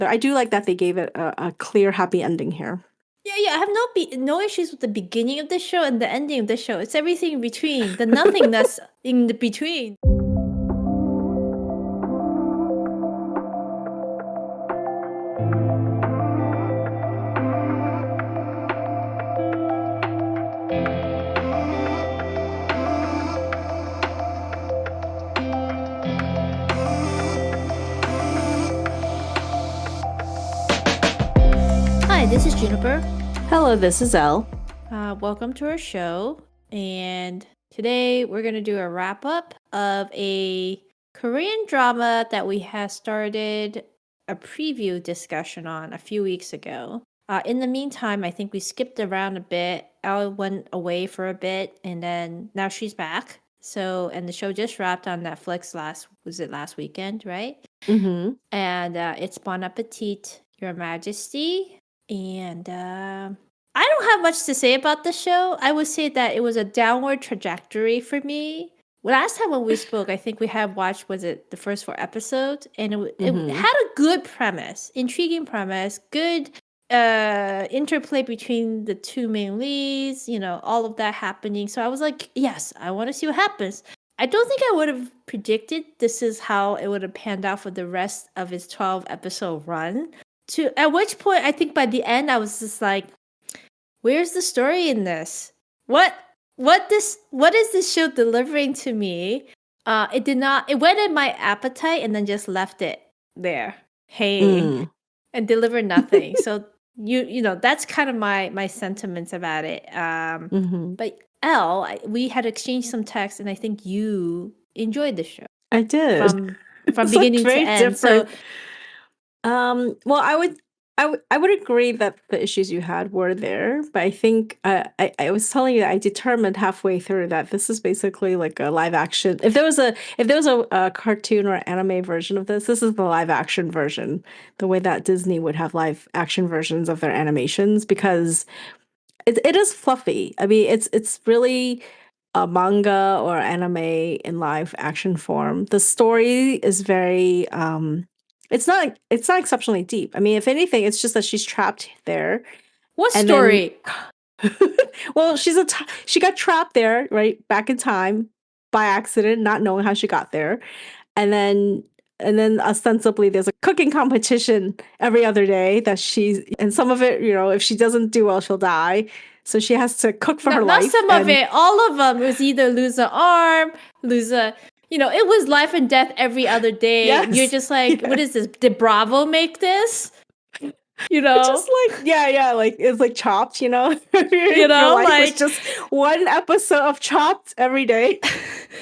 I do like that they gave it a clear, happy ending here. Yeah. I have no issues with the beginning of the show and the ending of the show. It's everything in between, the nothingness in the between. Hi, this is Juniper. Hello, this is Elle. Welcome to our show. And today we're going to do a wrap up of a Korean drama that we had started a preview discussion on a few weeks ago. In the meantime, I think we skipped around a bit. Elle went away for a bit and then now she's back. So, and the show just wrapped on Netflix last weekend, right? Mm-hmm. And it's Bon Appetit, Your Majesty. And I don't have much to say about the show. I would say that it was a downward trajectory for me. Last time when we spoke, I think we had watched, was it the first 4 episodes? And it had a good premise, intriguing premise, good interplay between the 2 main leads, all of that happening. So I was like, yes, I want to see what happens. I don't think I would have predicted this is how it would have panned out for the rest of its 12-episode run. At which point, I think by the end, I was just like, where's the story in this? What is this show delivering to me? It went in my appetite and then just left it there, hanging, and delivered nothing. So that's kind of my sentiments about it. But Elle, we had exchanged some text, and I think you enjoyed the show. I did. From beginning to end. Different. Well, I would agree that the issues you had were there, but I think I was telling you that I determined halfway through that this is basically like a live action. If there was a cartoon or anime version of this is the live action version. The way that Disney would have live action versions of their animations, because it is fluffy. I mean, it's really a manga or anime in live action form. The story is very it's not exceptionally deep. I mean, if anything, it's just that she's trapped there. What story? Well, she got trapped there, right, back in time by accident, not knowing how she got there. And then ostensibly there's a cooking competition every other day and some of it, if she doesn't do well, she'll die. So she has to cook for her life. Not some of it. All of them was either lose an arm, it was life and death every other day. Yes. You're just like, What is this? Did Bravo make this? It's just like, like it's like Chopped, Your life is just one episode of Chopped every day.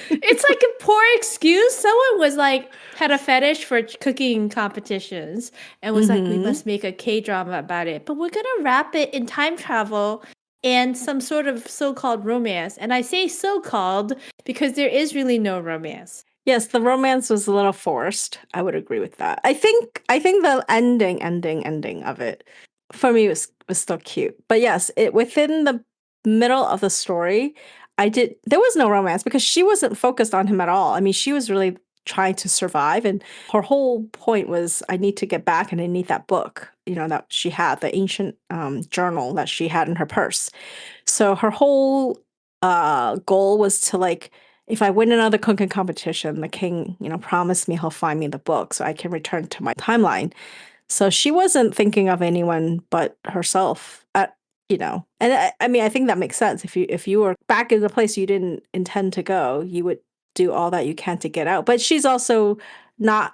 It's like a poor excuse. Someone was like, had a fetish for cooking competitions and was like, we must make a K-drama about it, but we're gonna wrap it in time travel and some sort of so-called romance. And I say so-called because there is really no romance. Yes, the romance was a little forced. I would agree with that. I think the ending of it for me was still cute. But yes, within the middle of the story, there was no romance because she wasn't focused on him at all. I mean, she was really trying to survive, and her whole point was, I need to get back and I need that book, that she had, the ancient journal that she had in her purse. So her whole goal was to, like, if I win another cooking competition, the king, promised me he'll find me the book so I can return to my timeline. So she wasn't thinking of anyone but herself, And I mean, I think that makes sense. If you were back in the place you didn't intend to go, you would do all that you can to get out. But she's also not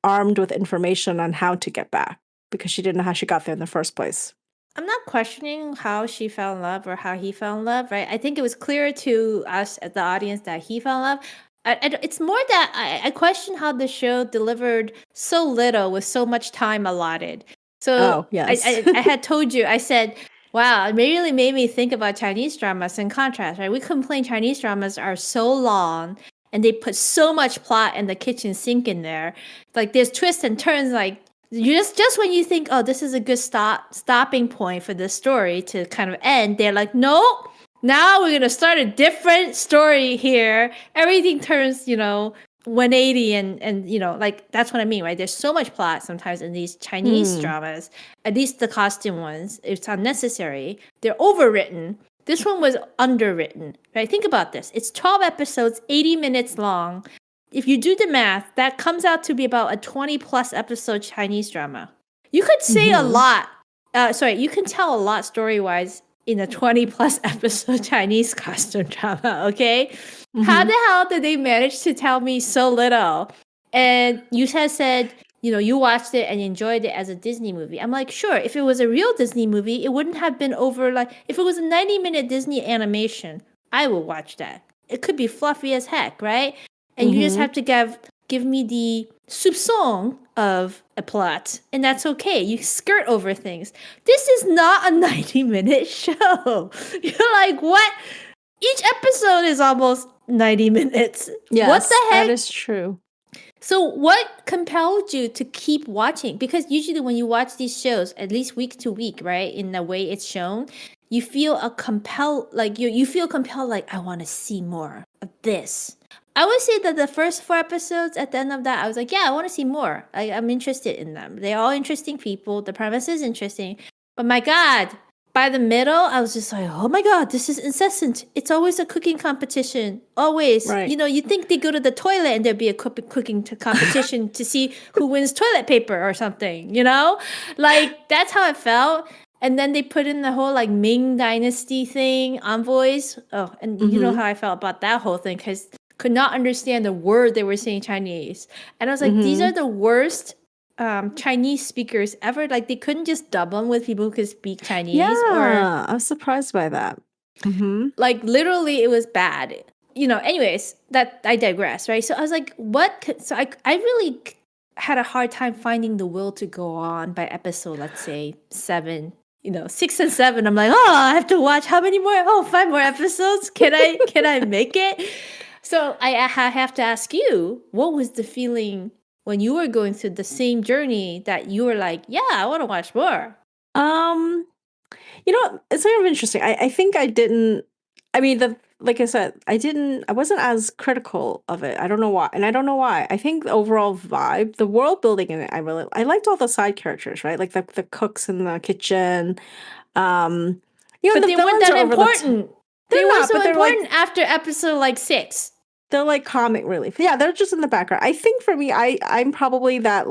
armed with information on how to get back because she didn't know how she got there in the first place. I'm not questioning how she fell in love or how he fell in love, right? I think it was clear to us as the audience that he fell in love. It's more that I question how the show delivered so little with so much time allotted. So yes. I had told you, I said, wow, it really made me think about Chinese dramas in contrast, right? We complain Chinese dramas are so long and they put so much plot and the kitchen sink in there. Like there's twists and turns, like just when you think, oh, this is a good stopping point for this story to kind of end, they're like, nope, now we're going to start a different story here. Everything turns, 180 and like that's what I mean, right? There's so much plot sometimes in these Chinese dramas, at least the costume ones. It's unnecessary. They're overwritten. This one was underwritten, right? Think about this. It's 12 episodes, 80 minutes long. If you do the math, that comes out to be about a 20 plus episode Chinese drama. You could say a lot. You can tell a lot story-wise in a 20 plus episode Chinese costume drama, okay? How the hell did they manage to tell me so little? And you said, you watched it and enjoyed it as a Disney movie. I'm like, sure, if it was a real Disney movie, it wouldn't have been over, like, if it was a 90-minute Disney animation, I would watch that. It could be fluffy as heck, right? And you just have to give me the soupçon of a plot, and that's okay. You skirt over things. This is not a 90-minute show. You're like, what? Each episode is almost 90 minutes. Yes, what the heck? That is true. So what compelled you to keep watching? Because usually when you watch these shows, at least week to week, right, in the way it's shown, you feel you feel compelled, like, I want to see more of this. I would say that the first 4 episodes, at the end of that, I was like, yeah, I want to see more. I'm interested in them. They're all interesting people. The premise is interesting. But my God, by the middle, I was just like, oh my God, this is incessant. It's always a cooking competition. Always. Right. You think they go to the toilet and there'd be a cooking competition to see who wins toilet paper or something, Like, that's how it felt. And then they put in the whole, like, Ming Dynasty thing, envoys. Oh, and you know how I felt about that whole thing, because could not understand the word they were saying Chinese. And I was like, these are the worst Chinese speakers ever. Like, they couldn't just dub them with people who could speak Chinese. Yeah, I was surprised by that. Like, literally, it was bad. Anyways, that I digress, right? So I was like, what? So I really had a hard time finding the will to go on by episode, let's say, 7. 6 and 7. I'm like, oh, I have to watch how many more? Oh, 5 more episodes. Can I make it? So I have to ask you, what was the feeling when you were going through the same journey that you were like, yeah, I want to watch more? It's sort of interesting. I think I didn't, like I said, I wasn't as critical of it. I don't know why. And I don't know why. I think the overall vibe, the world building in it, I liked all the side characters, right? Like the cooks in the kitchen. But they weren't that important. They were so important after episode 6. They're like comic relief. Yeah, they're just in the background. I think for me, I'm probably that,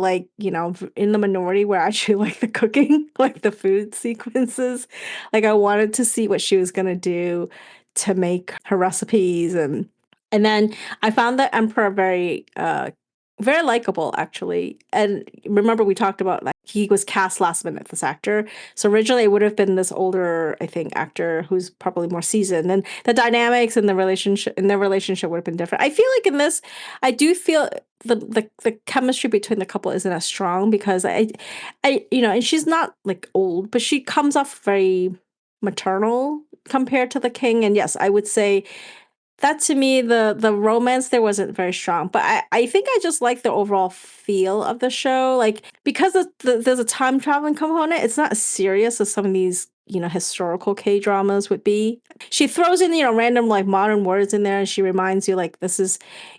in the minority where I actually like the cooking, like the food sequences. Like, I wanted to see what she was gonna do to make her recipes, and then I found the Emperor very very likable, actually. And remember, we talked about, like, he was cast last minute, this actor. So originally it would have been this older, I think, actor who's probably more seasoned. And the dynamics and their relationship would have been different. I feel like in this, I do feel the chemistry between the couple isn't as strong, because I and she's not, like, old, but she comes off very maternal compared to the king. And yes, I would say that, to me, the romance there wasn't very strong. But I think I just like the overall feel of the show. Like, because there's a time traveling component, it's not as serious as some of these, historical K-dramas would be. She throws in, random, like, modern words in there, and she reminds you, like,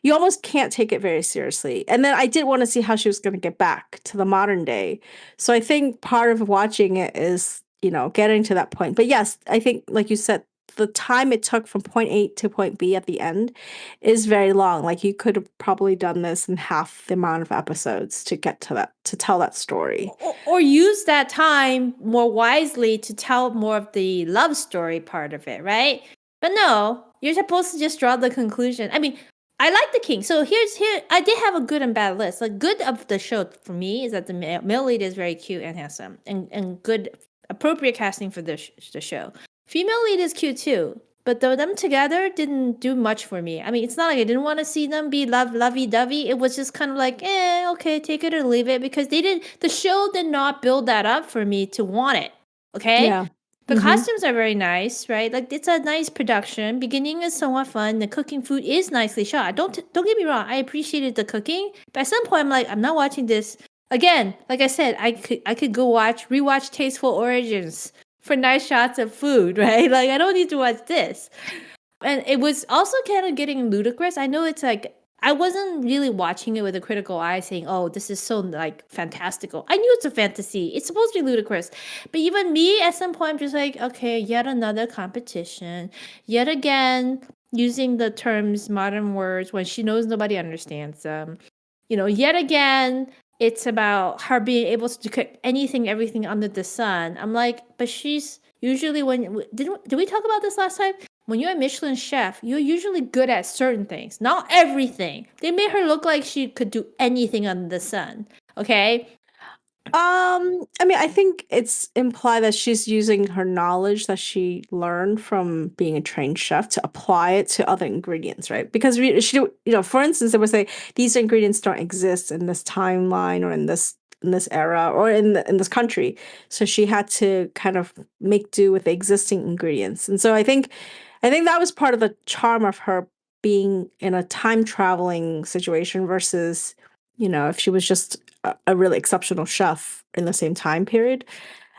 you almost can't take it very seriously. And then I did want to see how she was going to get back to the modern day. So I think part of watching it is, getting to that point. But yes, I think, like you said, the time it took from point A to point B at the end is very long. Like, you could have probably done this in half the amount of episodes to get to that, to tell that story. Or use that time more wisely to tell more of the love story part of it, right? But no, you're supposed to just draw the conclusion. I mean, I like the king. So here, I did have a good and bad list. Like, good of the show for me is that the male lead is very cute and handsome, and good, appropriate casting for the show. Female lead is cute too, but them together didn't do much for me. I mean, it's not like I didn't want to see them be lovey-dovey. It was just kind of like, okay, take it or leave it, because the show did not build that up for me to want it. Okay? Yeah. The costumes are very nice, right? Like, it's a nice production. Beginning is somewhat fun. The cooking food is nicely shot. Don't get me wrong. I appreciated the cooking, but at some point I'm like, I'm not watching this again. Like I said, I could go rewatch Tasteful Origins for nice shots of food, right? Like, I don't need to watch this. And it was also kind of getting ludicrous. I know it's like I wasn't really watching it with a critical eye saying, oh, this is so like fantastical. I knew it's a fantasy. It's supposed to be ludicrous. But even me at some point, I'm just like, okay, yet another competition. Yet again, using the terms modern words when she knows nobody understands them. Yet again, it's about her being able to cook anything, everything under the sun. I'm like, but she's usually did we talk about this last time? When you're a Michelin chef, you're usually good at certain things, not everything. They made her look like she could do anything under the sun. Okay. I mean, I think it's implied that she's using her knowledge that she learned from being a trained chef to apply it to other ingredients, right? Because she, for instance, they would say these ingredients don't exist in this timeline or in this era or in this country, so she had to kind of make do with the existing ingredients. And so I think that was part of the charm of her being in a time traveling situation versus, if she was just a really exceptional chef in the same time period.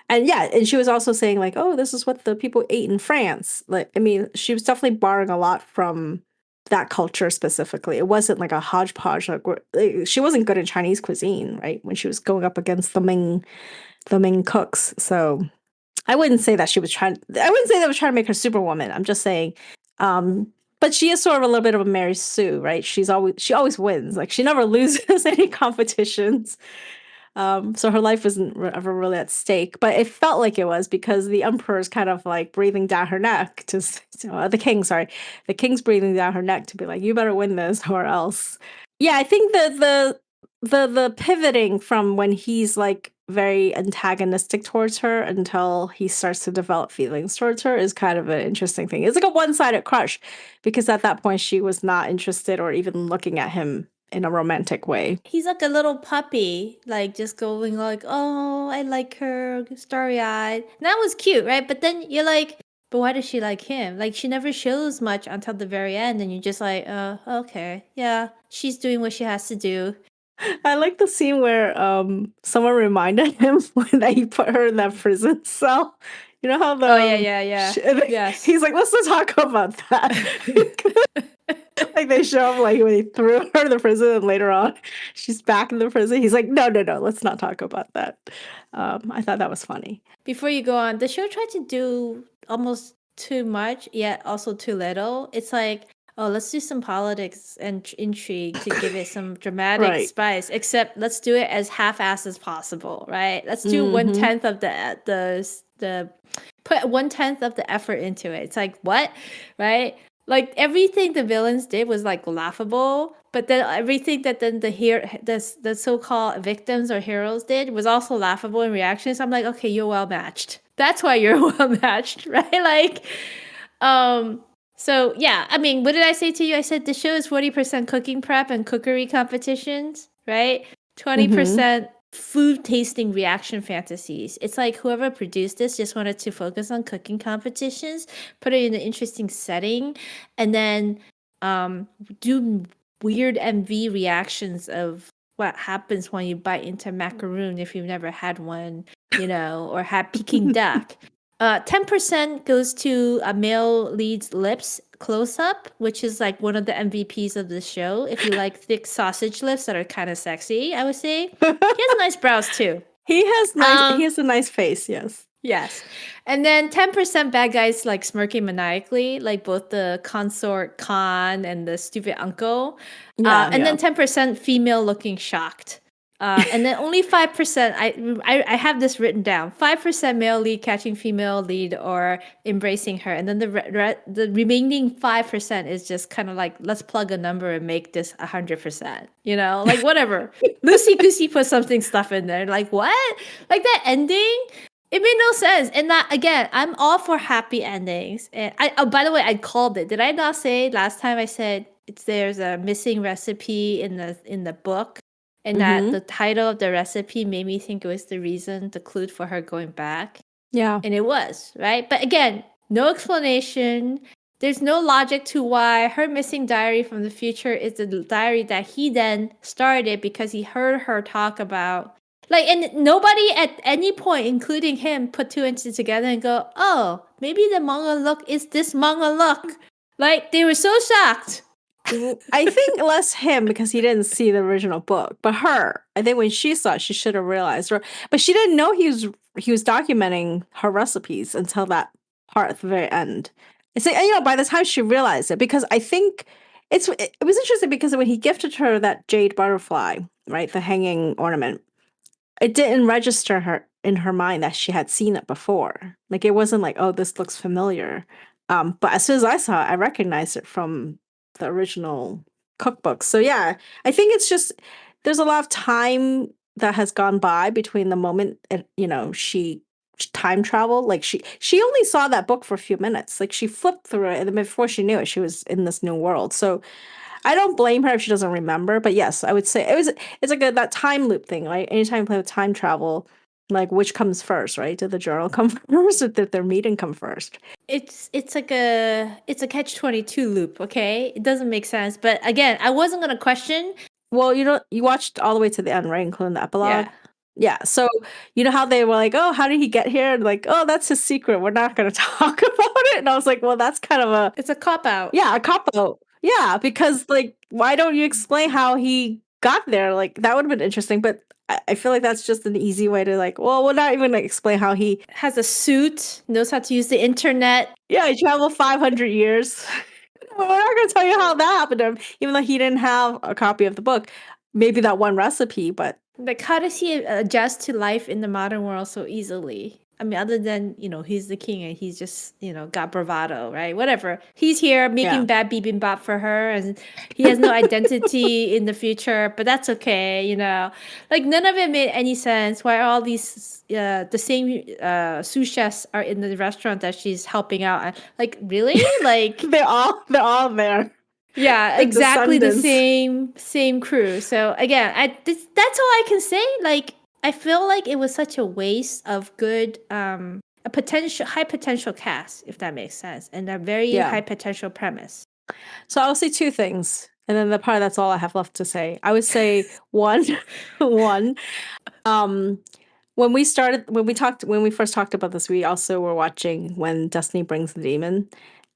And yeah, and she was also saying like, oh, this is what the people ate in France. Like, I mean, she was definitely borrowing a lot from that culture specifically. It wasn't like a hodgepodge. Like, she wasn't good at Chinese cuisine, right? When she was going up against the Ming cooks. So I wouldn't say that I wouldn't say that was trying to make her Superwoman. I'm just saying, but she is sort of a little bit of a Mary Sue, right? She always wins. Like, she never loses any competitions. So her life wasn't ever really at stake, but it felt like it was because the emperor's kind of like breathing down her neck the king's breathing down her neck to be like, you better win this or else. Yeah, I think the pivoting from when he's like very antagonistic towards her until he starts to develop feelings towards her is kind of an interesting thing. It's like a one-sided crush because at that point she was not interested or even looking at him in a romantic way. He's like a little puppy, like just going like, oh, I like her, starry-eyed. And that was cute, right? But then you're like, but why does she like him? Like, she never shows much until the very end, and you're just like, okay, yeah, she's doing what she has to do. I like the scene where someone reminded him when he put her in that prison cell. You know how Oh yeah. Yes. He's like, let's not talk about that. Like, they show him like when he threw her in the prison and later on she's back in the prison. He's like, no, let's not talk about that. I thought that was funny. Before you go on, the show tried to do almost too much, yet also too little. It's like, oh, let's do some politics and intrigue to give it some dramatic Right. spice, except let's do it as half-assed as possible, right? Let's do 1/10 of the put 1/10 of the effort into it. It's like, what? Right? Like, everything the villains did was like laughable, but then everything that then the so-called victims or heroes did was also laughable in reaction. So I'm like, okay, you're well matched. That's why you're well matched, right? Like, so yeah, I mean, what did I say to you? I said the show is 40% cooking prep and cookery competitions, right? 20% food tasting reaction fantasies. It's like whoever produced this just wanted to focus on cooking competitions, put it in an interesting setting, and then do weird MV reactions of what happens when you bite into macaroon if you've never had one, or had Peking duck. 10% goes to a male lead's lips close-up, which is like one of the MVPs of the show. If you like thick sausage lips that are kind of sexy, I would say. He has nice brows too. He has a nice face, yes. Yes. And then 10% bad guys like smirking maniacally, like both the consort Khan and the stupid uncle. And then 10% female looking shocked. And then only 5%, I have this written down, 5% male lead catching female lead or embracing her. And then the remaining 5% is just kind of like, let's plug a number and make this 100%, like whatever. Loosey-goosey put stuff in there. Like, what? Like that ending? It made no sense. And that, again, I'm all for happy endings. And by the way, I called it. Did I not say last time I said there's a missing recipe in the book? And that the title of the recipe made me think it was the clue for her going back. Yeah. And it was, right? But again, no explanation. There's no logic to why her missing diary from the future is the diary that he then started because he heard her talk about. Like, and nobody at any point, including him, put two and two together and go, oh, maybe the manga look is this manga look. Like, they were so shocked. I think less him because he didn't see the original book, but her. I think when she saw it, she should have realized. But she didn't know he was documenting her recipes until that part at the very end. It's like, by the time she realized it, because I think it was interesting because when he gifted her that jade butterfly, right, the hanging ornament, it didn't register her in her mind that she had seen it before. Like it wasn't like, oh, this looks familiar. But as soon as I saw it, I recognized it from the original cookbook. So yeah, I think it's just there's a lot of time that has gone by between the moment she time traveled. Like she only saw that book for a few minutes. Like she flipped through it, and then before she knew it, she was in this new world. So I don't blame her if she doesn't remember, but yes, I would say it's like that time loop thing, right? Anytime you play with time travel, like which comes first, right? Did the journal come first or did their meeting come first? It's like it's a catch-22 loop, okay? It doesn't make sense. But again, I wasn't gonna question. Well, you watched all the way to the end, right? Including the epilogue. Yeah. Yeah. So you know how they were like, oh, how did he get here? And like, oh, that's his secret. We're not gonna talk about it. And I was like, well, that's kind of It's a cop-out. yeah, a cop out. Yeah, because like, why don't you explain how he got there? Like, that would have been interesting, but I feel like that's just an easy way to like, well, we're not even like explain how he Has a suit, knows how to use the internet. he traveled 500 years. We're not gonna tell you how that happened to him, even though he didn't have a copy of the book. Maybe that one recipe, but Like, how does he adjust to life in the modern world so easily? I mean, other than, he's the king and he's just, got bravado, right? Whatever. He's here making yeah. bad bibimbap for her and he has no identity in the future, but that's okay, Like, none of it made any sense. Why all these, the same sous chefs are in the restaurant that she's helping out? Like, really? Like, they're all there. yeah, Like exactly the descendants. same crew. So again, that's all I can say. Like, I feel like it was such a waste of good a potential high potential cast, if that makes sense, and a very Yeah. high potential premise. So I'll say two things, and then that's all I have left to say. I would say one, um, when we first talked about this, we also were watching When Destiny Brings the Demon,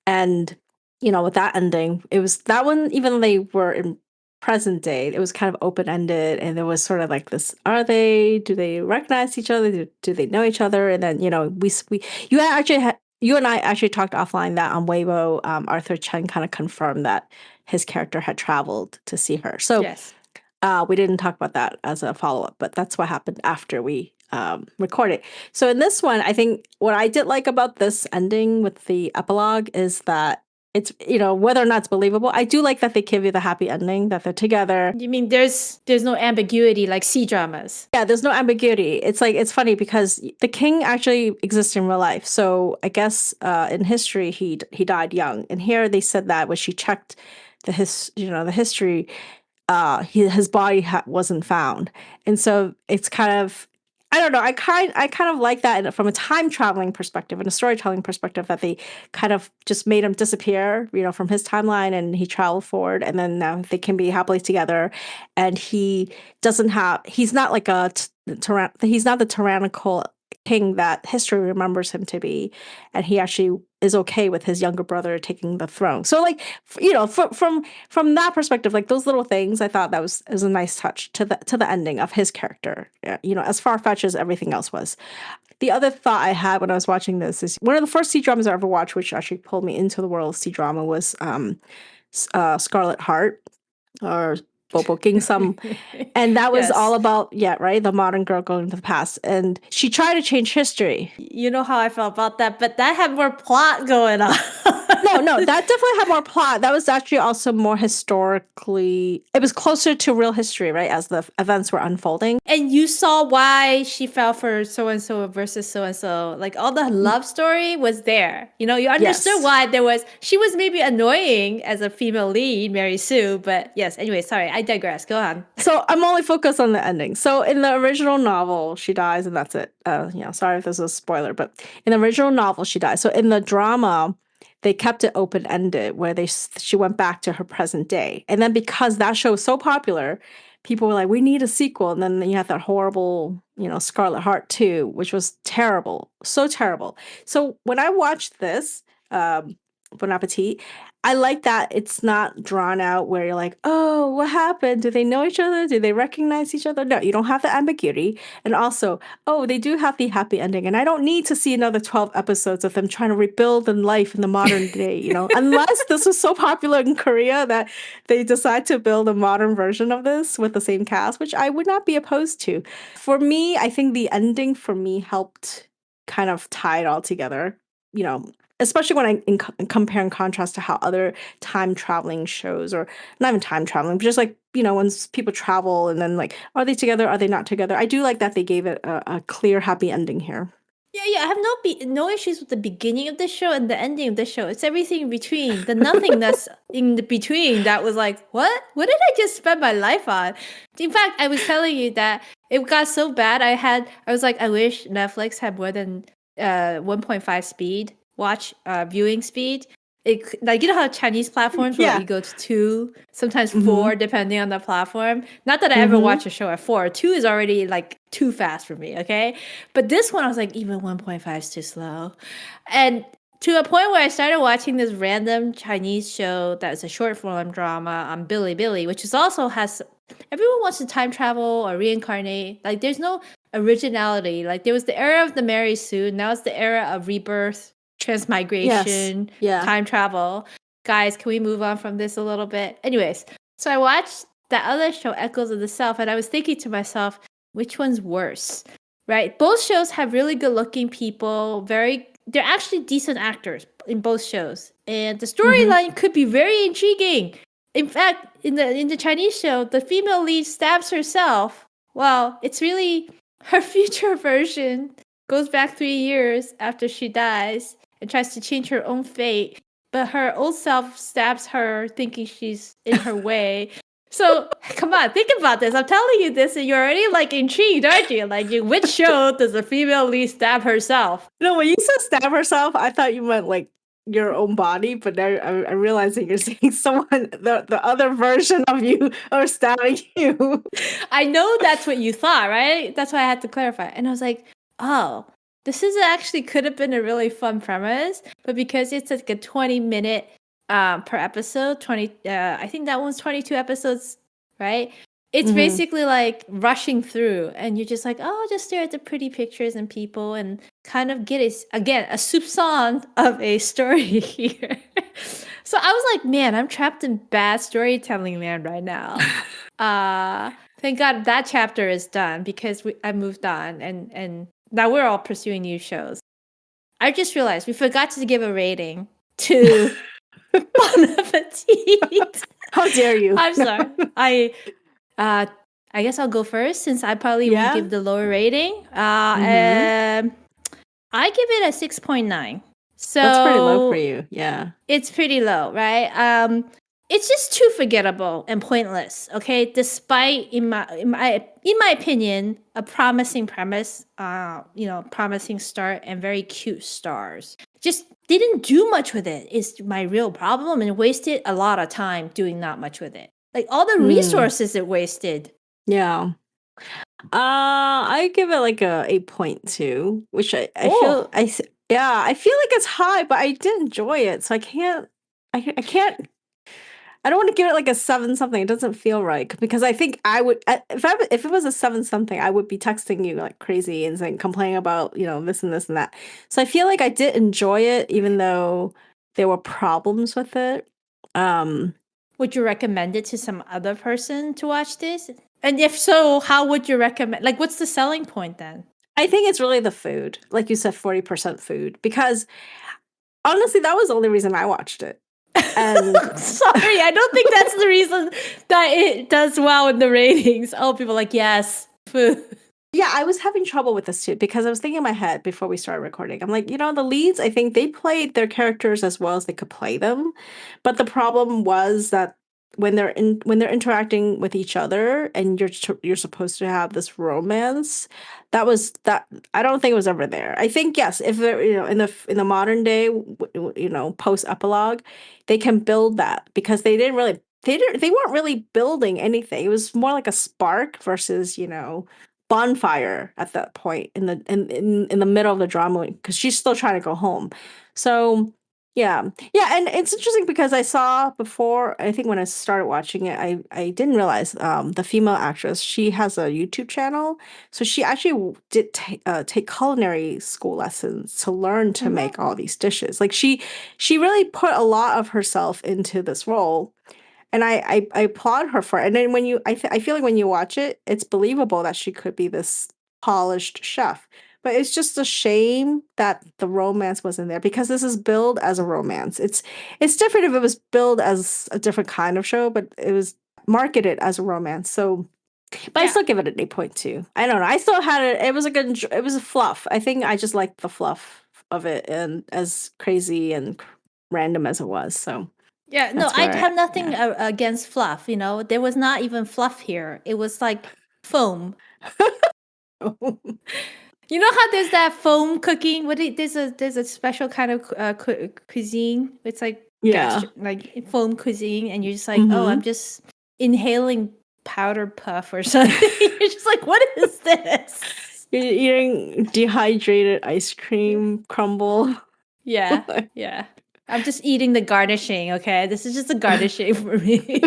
and with that ending, it was that one. Even though they were in present day, it was kind of open ended, and there was sort of like this: do they recognize each other? Do they know each other? And then you and I actually talked offline that on Weibo, Arthur Chen kind of confirmed that his character had traveled to see her. So Yes. we didn't talk about that as a follow up, but that's what happened after we recorded. So in this one, I think what I did like about this ending with the epilogue is that it's whether or not it's believable. I do like that they give you the happy ending that they're together. You mean there's no ambiguity like C-dramas? Yeah, there's no ambiguity. It's like it's funny because the king actually exists in real life. So I guess in history he died young, and here they said that when she checked the history, his body wasn't found, and so it's kind of I don't know. I kind of like that from a time traveling perspective and a storytelling perspective that they kind of just made him disappear, from his timeline, and he traveled forward, and then now they can be happily together, and he's not like he's not the tyrannical king that history remembers him to be, and he actually is okay with his younger brother taking the throne. So like from that perspective, like those little things, I thought that was a nice touch to the ending of his character, as far-fetched as everything else was. The other thought I had when I was watching this is one of the first C-dramas I ever watched, which actually pulled me into the world of C-drama, was Scarlet Heart, or Bobo King some. And that was Yes. all about, the modern girl going to the past. And she tried to change history. You know how I felt about that, but that had more plot going on. No, that definitely had more plot. That was actually also more historically, it was closer to real history, right? As the events were unfolding. And you saw why she fell for so-and-so versus so-and-so. Like, all the love story was there. You understood why she was maybe annoying as a female lead, Mary Sue, but yes, anyway, sorry, I digress. Go on. So I'm only focused on the ending. So in the original novel, she dies and that's it. Sorry if this is a spoiler, but in the original novel, she dies. So in the drama, they kept it open-ended where she went back to her present day. And then because that show was so popular, people were like, we need a sequel. And then you have that horrible, Scarlet Heart 2, which was terrible. So terrible. So when I watched this, Bon Appetit. I like that it's not drawn out where you're like, oh, what happened? Do they know each other? Do they recognize each other? No, you don't have the ambiguity. And also, oh, they do have the happy ending. And I don't need to see another 12 episodes of them trying to rebuild in life in the modern day, unless this was so popular in Korea that they decide to build a modern version of this with the same cast, which I would not be opposed to. For me, I think the ending for me helped kind of tie it all together, especially when I compare and contrast to how other time traveling shows, or not even time traveling, but just like, when people travel and then like, are they together? Are they not together? I do like that they gave it a clear, happy ending here. Yeah, I have no issues with the beginning of the show and the ending of the show. It's everything in between. The nothingness in the between that was like, what? What did I just spend my life on? In fact, I was telling you that it got so bad. I was like, I wish Netflix had more than 1.5 speed viewing speed. Like, how Chinese platforms will let you go to 2, sometimes 4, depending on the platform. Not that I ever watch a show at 4. 2 is already like too fast for me, okay? But this one, I was like, even 1.5 is too slow. And to a point where I started watching this random Chinese show that's a short form drama on Bilibili, which is also everyone wants to time travel or reincarnate. Like, there's no originality. Like, there was the era of the Mary Sue, now it's the era of rebirth, transmigration, time travel. Guys, can we move on from this a little bit? Anyways, so I watched that other show, Echoes of the Self, and I was thinking to myself, which one's worse? Right? Both shows have really good looking people, they're actually decent actors in both shows. And the storyline could be very intriguing. In fact, in the Chinese show, the female lead stabs herself. Well, it's really her future version, goes back 3 years after she dies and tries to change her own fate, but her old self stabs her thinking she's in her way. So, come on, think about this. I'm telling you this and you're already like intrigued, aren't you? Like, which show does the female lead stab herself? No, when you said stab herself, I thought you meant like your own body, but now I'm realizing you're saying someone, the other version of you are stabbing you. I know that's what you thought, right? That's why I had to clarify. And I was like, oh, this is actually could have been a really fun premise, but because it's like a 20-minute per episode, I think that one's 22 episodes, right? It's basically like rushing through, and you're just like, oh, just stare at the pretty pictures and people and kind of get again a soupçon of a story here. So I was like, man, I'm trapped in bad storytelling land right now. Thank God that chapter is done because I moved on and now we're all pursuing new shows. I just realized we forgot to give a rating to Bon Appetit. How dare you? I'm sorry. I guess I'll go first since I probably will give the lower rating. I give it a 6.9. So that's pretty low for you. Yeah. It's pretty low, right? It's just too forgettable and pointless, okay? Despite in my opinion, a promising premise, promising start and very cute stars. Just didn't do much with it is my real problem, and wasted a lot of time doing not much with it. Like all the resources it wasted. Yeah. I give it like a 8.2, which I feel I feel like it's high, but I did enjoy it, so I can't. I don't want to give it like a 7 something. It doesn't feel right because I think I would if it was a 7 something, I would be texting you like crazy and saying complaining about this and this and that. So I feel like I did enjoy it, even though there were problems with it. Would you recommend it to some other person to watch this? And if so, how would you recommend? Like, what's the selling point then? I think it's really the food, like you said, 40% food. Because honestly, that was the only reason I watched it. And sorry, I don't think that's the reason that it does well in the ratings. Oh, people are like, yes, food. Yeah, I was having trouble with this too because I was thinking in my head before we started recording. I'm like, the leads, I think they played their characters as well as they could play them. But the problem was that when they're interacting with each other and you're supposed to have this romance, that I don't think it was ever there. I think yes, if they're in the modern day, post epilogue, they can build that because they weren't really building anything. It was more like a spark versus bonfire at that point in the middle of the drama because she's still trying to go home. So Yeah. Yeah, and it's interesting because I saw before, I think when I started watching it, I didn't realize the female actress, she has a YouTube channel. So she actually did take culinary school lessons to learn to make all these dishes. Like she really put a lot of herself into this role. And I applaud her for it. And then when I feel like when you watch it, it's believable that she could be this polished chef. But it's just a shame that the romance wasn't there because this is billed as a romance. It's different if it was billed as a different kind of show, but it was marketed as a romance. So, but I Yeah. still give it an 8.2. I don't know. I still had it. It was a good. It was a fluff. I think I just liked the fluff of it, and as crazy and random as it was. So Yeah, no, that's I where. have nothing against fluff, you know. There was not even fluff here. It was like foam. You know how there's that foam cooking? There's a special kind of cuisine. It's like Yeah. like foam cuisine, and you're just like, oh, I'm Mm-hmm. just inhaling powder puff or something. You're just like, what is this? You're eating dehydrated ice cream crumble. Yeah, yeah. I'm just eating the garnishing. Okay, this is just a garnishing for me.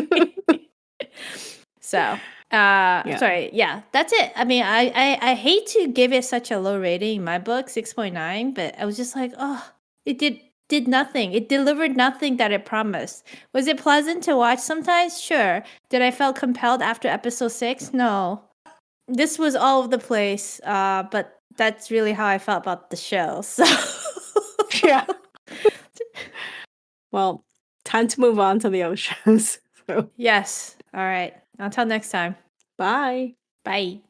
So, Yeah. sorry. Yeah, that's it. I mean, I hate to give it such a low rating in my book, 6.9, but I was just like, oh, it did nothing. It delivered nothing that it promised. Was it pleasant to watch sometimes? Sure. Did I feel compelled after episode 6? No. This was all over the place. But that's really how I felt about the show. So Yeah. Well, time to move on to the other shows. So, yes. All right. Until next time. bye. Bye.